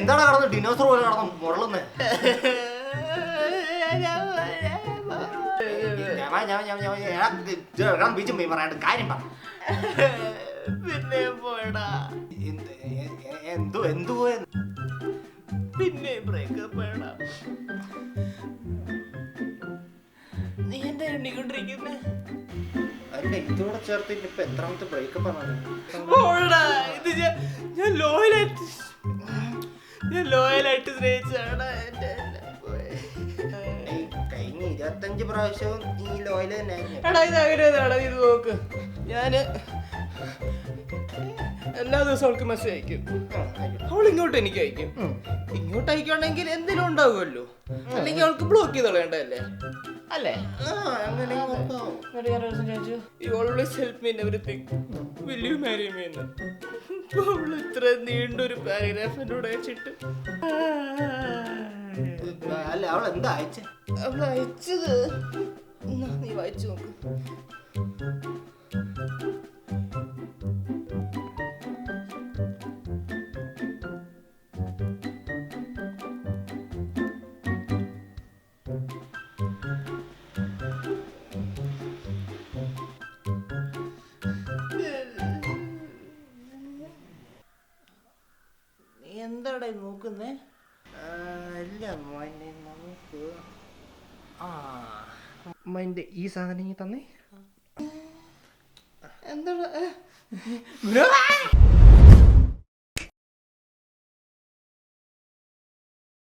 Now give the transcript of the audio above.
എന്താണ് കടന്ന് ഡിനോസർ പോലെ കടന്ന് മുരളുന്നേ? ബീച്ചും പറയാണ്ട് കാര്യം പറ. പിന്നെ പോയടാ. എന്തു പിന്നെ ബ്രേക്കപ്പ് വേണം. നീ എന്താ എണ്ണിക്കൊണ്ടിരിക്കുന്നേ? ഇതോടെ ചേർത്തിട്ട് ഇപ്പൊ എത്രാമത്തെ ബ്രേക്കപ്പ് ആണ്? ഇത് ഞാൻ ലോയലായിട്ട് സ്നേഹിച്ചാണ്. കഴിഞ്ഞ 25 പ്രാവശ്യവും ഈ ലോയല് തന്നെ. എടാ ഇത് അങ്ങനെ ഇത് നോക്ക്. ഞാന് എല്ലാ ദിവസവും അവൾക്ക് മെസ്സേജ് അയക്കും. അവൾ ഇങ്ങോട്ട് എനിക്ക് അയക്കും. ഇങ്ങോട്ട് അയക്കുകയാണെങ്കിൽ എന്തെങ്കിലും ഉണ്ടാവുമല്ലോ. അല്ലെങ്കിൽ അവൾക്ക് ബ്ലോക്ക് ചെയ്ത് കളയണ്ടല്ലേ അല്ലേ? You always help me in everything. Will you marry me എന്ന് അവൾ ഇത്ര നീണ്ടൊരു പാരഗ്രാഫ് എന്നോട് അയച്ചിട്ട് അവൾ എന്താ അയച്ചേ? അവൾ അയച്ചത് നീ വായിച്ചു നോക്ക്. എന്താടാ നോക്കുന്നേ? അല്ല നമുക്ക് മൈൻഡ് ഈ സാധനം ഇങ്ങ് തന്നെ. എന്താടാ